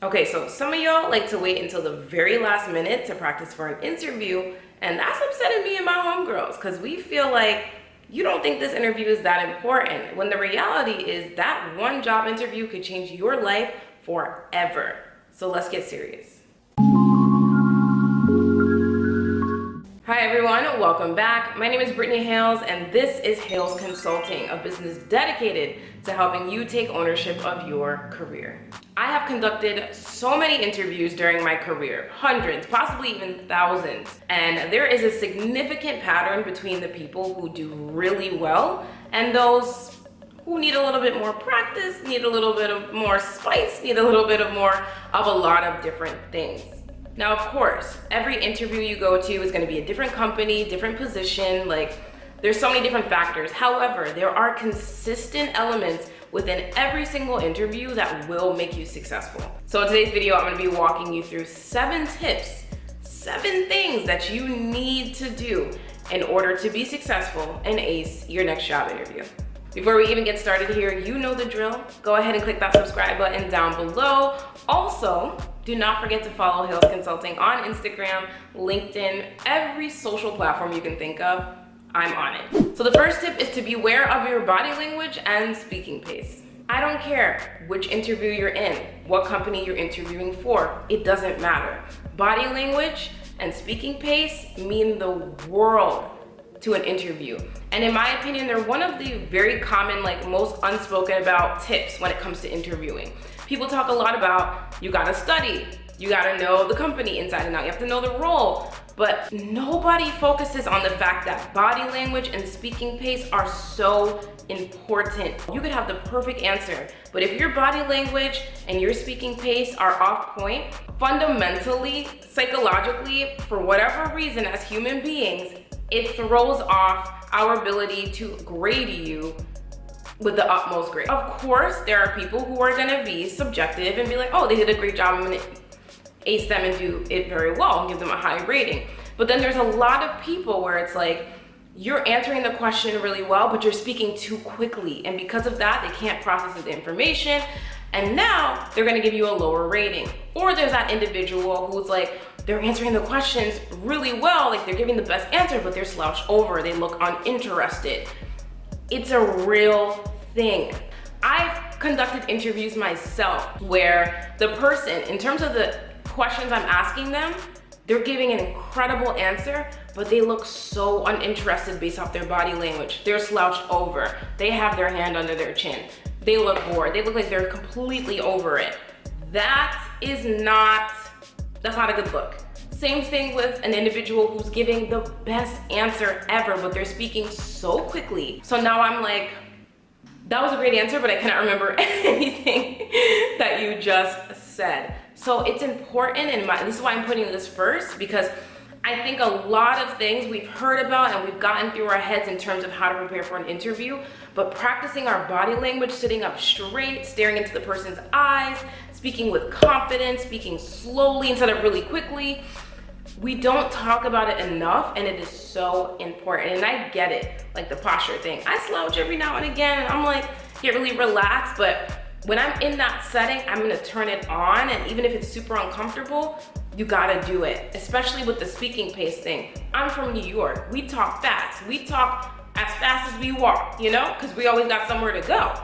Okay, so some of y'all like to wait until the very last minute to practice for an interview, and that's upsetting me and my homegirls because we feel like you don't think this interview is that important, when the reality is that one job interview could change your life forever. So let's get serious. Hi everyone, welcome back. My name is Brittany Hayles and this is Hayles Consulting, a business dedicated to helping you take ownership of your career. I have conducted so many interviews during my career, hundreds, possibly even thousands, and there is a significant pattern between the people who do really well and those who need a little bit more practice, need a little bit of more spice, need a little bit of more of a lot of different things. Now, of course, every interview you go to is going to be a different company, different position, there's so many different factors. However, there are consistent elements within every single interview that will make you successful. So in today's video, I'm going to be walking you through 7 tips, 7 things that you need to do in order to be successful and ace your next job interview. Before we even get started here, you know the drill. Go ahead and click that subscribe button down below. Also, do not forget to follow Hayles Consulting on Instagram, LinkedIn, every social platform you can think of. I'm on it. So the first tip is to be aware of your body language and speaking pace. I don't care which interview you're in, what company you're interviewing for, it doesn't matter. Body language and speaking pace mean the world to an interview. And in my opinion, they're one of the very common, most unspoken about tips when it comes to interviewing. People talk a lot about, you gotta study, you gotta know the company inside and out, you have to know the role, but nobody focuses on the fact that body language and speaking pace are so important. You could have the perfect answer, but if your body language and your speaking pace are off point, fundamentally, psychologically, for whatever reason as human beings, it throws off our ability to grade you with the utmost grade. Of course, there are people who are gonna be subjective and be like, oh, they did a great job, I'm gonna ace them and do it very well and give them a high rating. But then there's a lot of people where it's like, you're answering the question really well, but you're speaking too quickly. And because of that, they can't process the information. And now they're gonna give you a lower rating. Or there's that individual who's like, they're answering the questions really well, they're giving the best answer, but they're slouched over, they look uninterested. It's a real thing. I've conducted interviews myself where the person, in terms of the questions I'm asking them, they're giving an incredible answer, but they look so uninterested based off their body language. They're slouched over, they have their hand under their chin, they look bored, they look like they're completely over it. That's not a good look. Same thing with an individual who's giving the best answer ever, but they're speaking so quickly. So now I'm like, that was a great answer, but I cannot remember anything that you just said. So it's important, and this is why I'm putting this first, because I think a lot of things we've heard about and we've gotten through our heads in terms of how to prepare for an interview, but practicing our body language, sitting up straight, staring into the person's eyes, speaking with confidence, speaking slowly instead of really quickly, we don't talk about it enough, and it is so important. And I get it, the posture thing. I slouch every now and again, and I'm get really relaxed, but when I'm in that setting, I'm gonna turn it on, and even if it's super uncomfortable, you gotta do it, especially with the speaking pace thing. I'm from New York, we talk fast. We talk as fast as we walk, because we always got somewhere to go.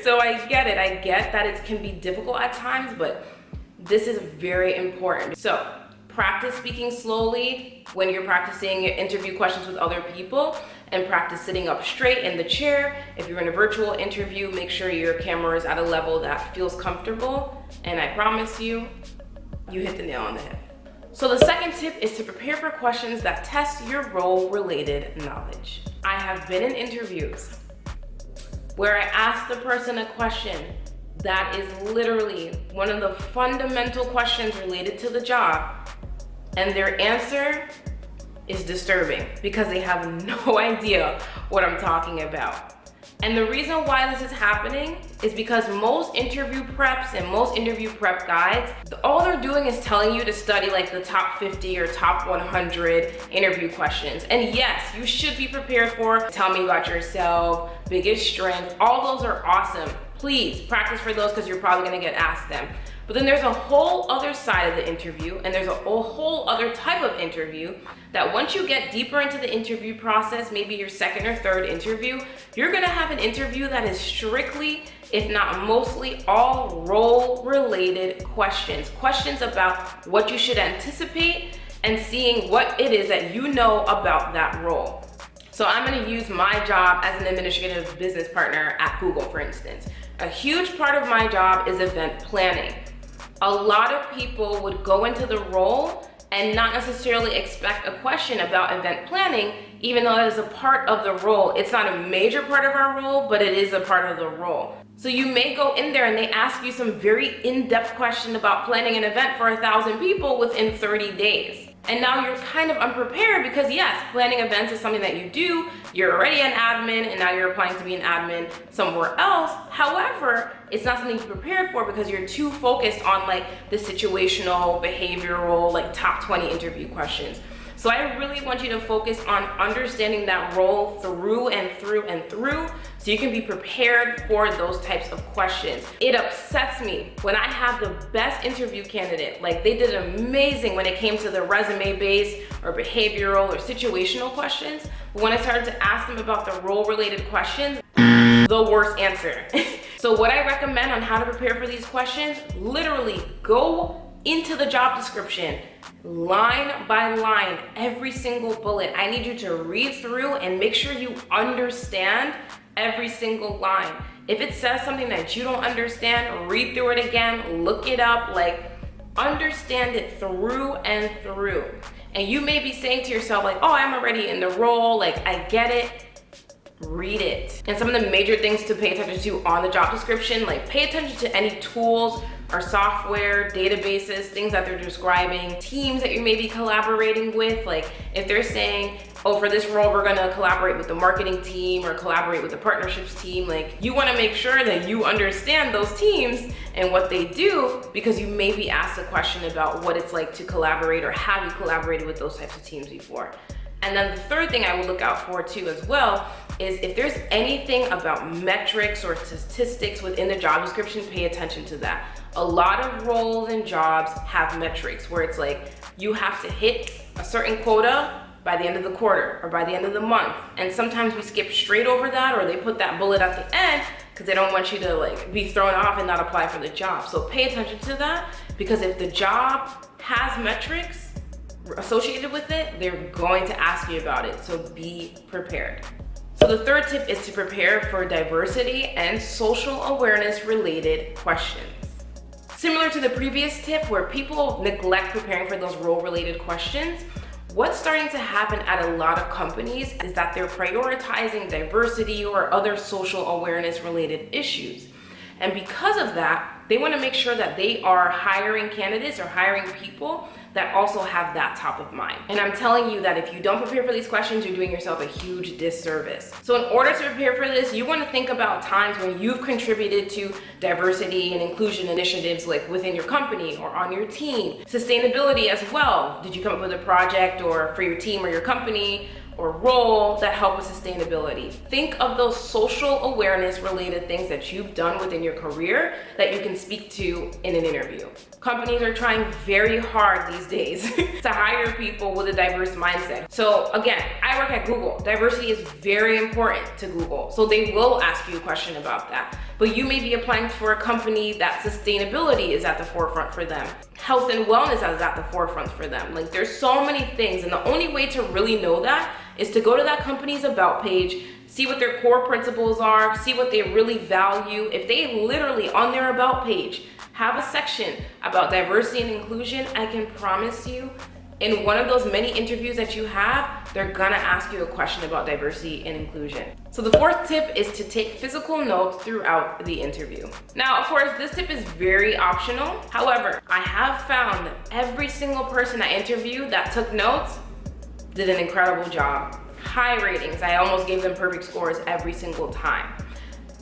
So I get it, I get that it can be difficult at times, but this is very important. So practice speaking slowly when you're practicing interview questions with other people, and practice sitting up straight in the chair. If you're in a virtual interview, make sure your camera is at a level that feels comfortable, and I promise you, you hit the nail on the head. So the second tip is to prepare for questions that test your role-related knowledge. I have been in interviews where I ask the person a question that is literally one of the fundamental questions related to the job, and their answer is disturbing because they have no idea what I'm talking about. And the reason why this is happening is because most interview preps and most interview prep guides, all they're doing is telling you to study the top 50 or top 100 interview questions. And yes, you should be prepared for tell me about yourself, biggest strength, all those are awesome. Please practice for those because you're probably gonna get asked them. But then there's a whole other side of the interview, and there's a whole other type of interview that once you get deeper into the interview process, maybe your second or third interview, you're gonna have an interview that is strictly, if not mostly, all role-related questions. Questions about what you should anticipate and seeing what it is that you know about that role. So I'm gonna use my job as an administrative business partner at Google, for instance. A huge part of my job is event planning. A lot of people would go into the role and not necessarily expect a question about event planning, even though that is a part of the role. It's not a major part of our role, but it is a part of the role. So you may go in there and they ask you some very in-depth question about planning an event for 1,000 people within 30 days. And now you're kind of unprepared because yes, planning events is something that you do. You're already an admin and now you're applying to be an admin somewhere else. However, it's not something you're prepared for because you're too focused on like the situational, behavioral, like top 20 interview questions. So I really want you to focus on understanding that role through and through and through so you can be prepared for those types of questions. It upsets me when I have the best interview candidate, like they did amazing when it came to the resume-based or behavioral or situational questions. But when I started to ask them about the role-related questions, the worst answer. So what I recommend on how to prepare for these questions, literally go into the job description, line by line, every single bullet. I need you to read through and make sure you understand every single line. If it says something that you don't understand, read through it again, look it up, like understand it through and through. And you may be saying to yourself like, oh, I'm already in the role, like I get it. Read it. And some of the major things to pay attention to on the job description, like pay attention to any tools or software, databases, things that they're describing, teams that you may be collaborating with. Like if they're saying, oh, for this role, we're gonna collaborate with the marketing team or collaborate with the partnerships team, like you wanna make sure that you understand those teams and what they do because you may be asked a question about what it's like to collaborate or have you collaborated with those types of teams before. And then the third thing I would look out for too as well is if there's anything about metrics or statistics within the job description, pay attention to that. A lot of roles and jobs have metrics where it's like you have to hit a certain quota by the end of the quarter or by the end of the month. And sometimes we skip straight over that or they put that bullet at the end because they don't want you to like be thrown off and not apply for the job. So pay attention to that because if the job has metrics associated with it, they're going to ask you about it. So be prepared. So the third tip is to prepare for diversity and social awareness related questions. Similar to the previous tip where people neglect preparing for those role related questions, what's starting to happen at a lot of companies is that they're prioritizing diversity or other social awareness related issues. And because of that, they want to make sure that they are hiring candidates or hiring people that also have that top of mind. And I'm telling you that if you don't prepare for these questions, you're doing yourself a huge disservice. So in order to prepare for this, you want to think about times when you've contributed to diversity and inclusion initiatives like within your company or on your team. Sustainability as well. Did you come up with a project or for your team or your company or role that help with sustainability? Think of those social awareness related things that you've done within your career that you can speak to in an interview. Companies are trying very hard these days to hire people with a diverse mindset. So again, I work at Google. Diversity is very important to Google. So they will ask you a question about that. But you may be applying for a company that sustainability is at the forefront for them. Health and wellness is at the forefront for them. Like there's so many things. And the only way to really know that is to go to that company's about page, see what their core principles are, see what they really value. If they literally on their about page have a section about diversity and inclusion, I can promise you in one of those many interviews that you have, they're gonna ask you a question about diversity and inclusion. So the fourth tip is to take physical notes throughout the interview. Now, of course, this tip is very optional. However, I have found every single person I interviewed that took notes did an incredible job. High ratings. I almost gave them perfect scores every single time.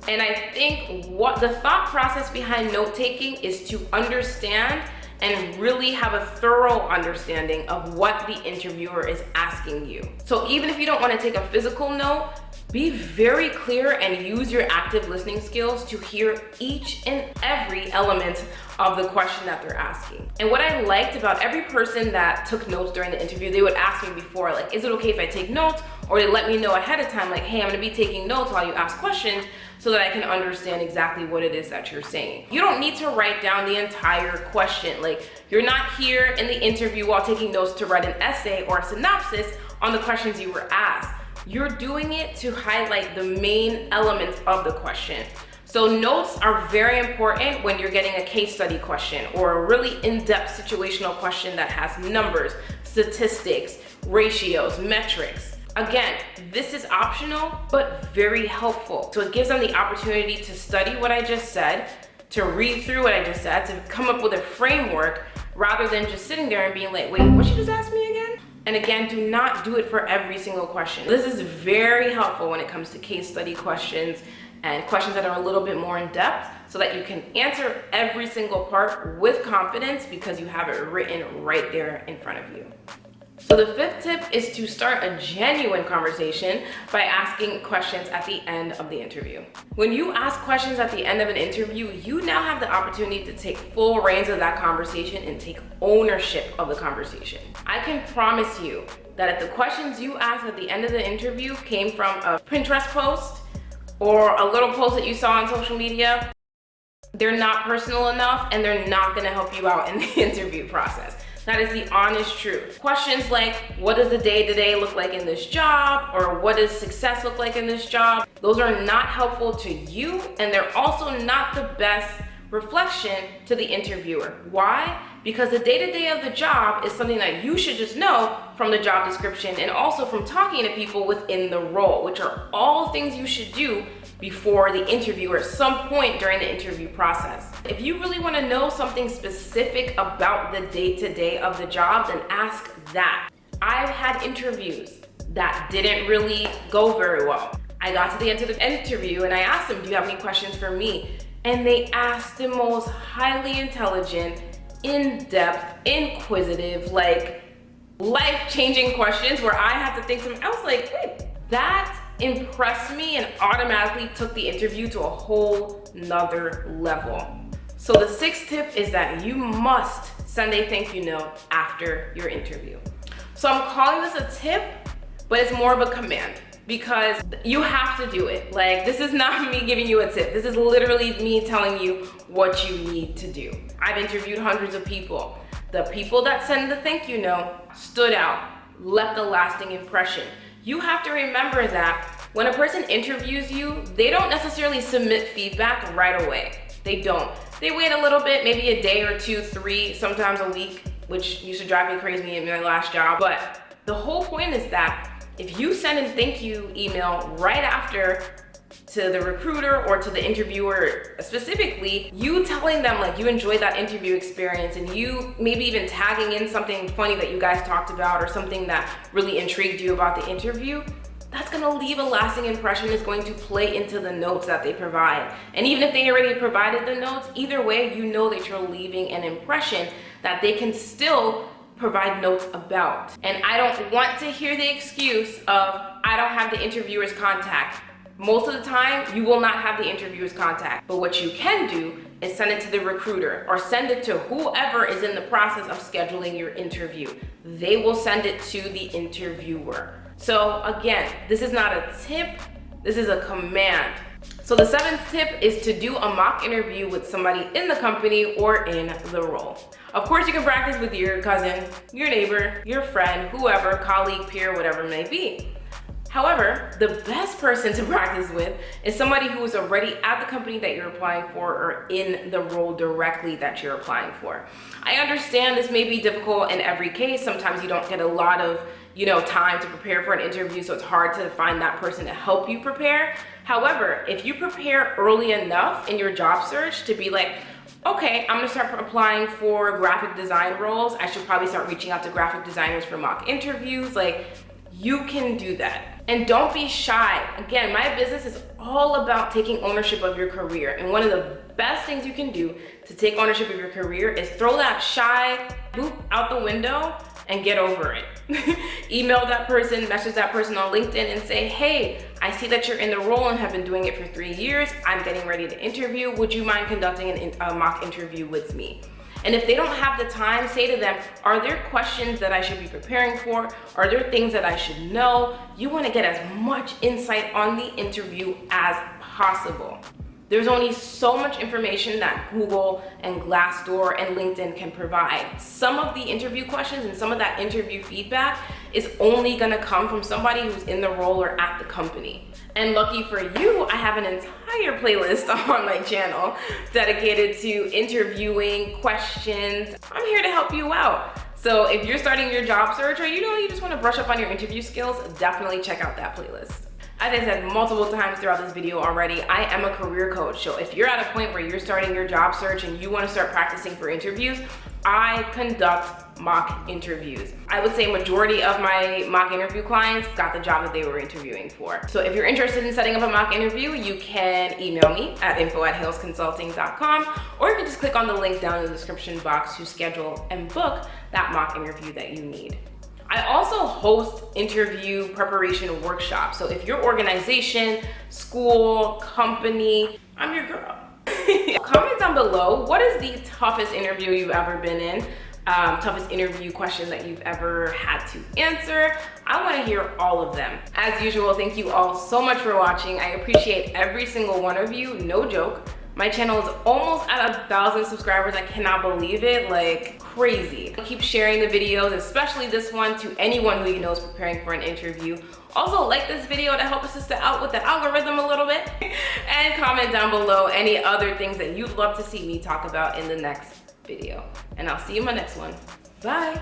And I think what the thought process behind note taking is to understand and really have a thorough understanding of what the interviewer is asking you. So even if you don't want to take a physical note, be very clear and use your active listening skills to hear each and every element of the question that they're asking. And what I liked about every person that took notes during the interview, they would ask me before, like, is it okay if I take notes? Or they let me know ahead of time, like, hey, I'm gonna be taking notes while you ask questions so that I can understand exactly what it is that you're saying. You don't need to write down the entire question. Like, you're not here in the interview while taking notes to write an essay or a synopsis on the questions you were asked. You're doing it to highlight the main elements of the question. So notes are very important when you're getting a case study question or a really in-depth situational question that has numbers, statistics, ratios, metrics. Again, this is optional, but very helpful. So it gives them the opportunity to study what I just said, to read through what I just said, to come up with a framework rather than just sitting there and being like, wait, what you just asked me again? And again, do not do it for every single question. This is very helpful when it comes to case study questions and questions that are a little bit more in depth so that you can answer every single part with confidence because you have it written right there in front of you. So the fifth tip is to start a genuine conversation by asking questions at the end of the interview. When you ask questions at the end of an interview, you now have the opportunity to take full reins of that conversation and take ownership of the conversation. I can promise you that if the questions you asked at the end of the interview came from a Pinterest post or a little post that you saw on social media, they're not personal enough and they're not gonna help you out in the interview process. That is the honest truth. Questions like, what does the day-to-day look like in this job? Or what does success look like in this job? Those are not helpful to you, and they're also not the best reflection to the interviewer. Why? Because the day-to-day of the job is something that you should just know from the job description and also from talking to people within the role, which are all things you should do before the interview or at some point during the interview process. If you really want to know something specific about the day-to-day of the job, then ask that. I've had interviews that didn't really go very well. I got to the end of the interview and I asked them, do you have any questions for me? And they asked the most highly intelligent, in-depth, inquisitive, like life-changing questions where I had to think to myself, I was like, wait, that impressed me and automatically took the interview to a whole nother level. So the sixth tip is that you must send a thank you note after your interview. So I'm calling this a tip, but it's more of a command because you have to do it. Like, this is not me giving you a tip. This is literally me telling you what you need to do. I've interviewed hundreds of people. The people that send the thank you note stood out, left a lasting impression. You have to remember that when a person interviews you, they don't necessarily submit feedback right away. They don't. They wait a little bit, maybe a day or two, 3, sometimes a week, which used to drive me crazy in my last job. But the whole point is that if you send a thank you email right after to the recruiter or to the interviewer specifically, you telling them like you enjoyed that interview experience and you maybe even tagging in something funny that you guys talked about or something that really intrigued you about the interview, that's gonna leave a lasting impression. It's going to play into the notes that they provide. And even if they already provided the notes, either way, you know that you're leaving an impression that they can still provide notes about. And I don't want to hear the excuse of, I don't have the interviewer's contact. Most of the time, you will not have the interviewer's contact. But what you can do is send it to the recruiter or send it to whoever is in the process of scheduling your interview. They will send it to the interviewer. So again, this is not a tip, this is a command. So the seventh tip is to do a mock interview with somebody in the company or in the role. Of course, you can practice with your cousin, your neighbor, your friend, whoever, colleague, peer, whatever it may be. However, the best person to practice with is somebody who is already at the company that you're applying for or in the role directly that you're applying for. I understand this may be difficult in every case. Sometimes you don't get a lot of time to prepare for an interview, so it's hard to find that person to help you prepare. However, if you prepare early enough in your job search to be like, okay, I'm gonna start applying for graphic design roles. I should probably start reaching out to graphic designers for mock interviews. Like, you can do that. And don't be shy. Again, my business is all about taking ownership of your career. And one of the best things you can do to take ownership of your career is throw that shy boop out the window and get over it. Email that person, message that person on LinkedIn and say, hey, I see that you're in the role and have been doing it for 3 years. I'm getting ready to interview. Would you mind conducting a mock interview with me? And if they don't have the time, say to them, are there questions that I should be preparing for? Are there things that I should know? You want to get as much insight on the interview as possible. There's only so much information that Google and Glassdoor and LinkedIn can provide. Some of the interview questions and some of that interview feedback is only gonna come from somebody who's in the role or at the company. And lucky for you, I have an entire playlist on my channel dedicated to interviewing questions. I'm here to help you out. So if you're starting your job search or you just wanna brush up on your interview skills, definitely check out that playlist. As I said multiple times throughout this video already, I am a career coach. So if you're at a point where you're starting your job search and you want to start practicing for interviews, I conduct mock interviews. I would say majority of my mock interview clients got the job that they were interviewing for. So if you're interested in setting up a mock interview, you can email me at info@haylesconsulting.com, or you can just click on the link down in the description box to schedule and book that mock interview that you need. I also host interview preparation workshops. So if your organization, school, company, I'm your girl. Comment down below, what is the toughest interview you've ever been in? Toughest interview question that you've ever had to answer. I want to hear all of them. As usual, thank you all so much for watching. I appreciate every single one of you, no joke. My channel is almost at 1,000 subscribers. I cannot believe it, like crazy. Keep sharing the videos, especially this one, to anyone who you know is preparing for an interview. Also, like this video to help a sister out with the algorithm a little bit. And comment down below any other things that you'd love to see me talk about in the next video. And I'll see you in my next one. Bye.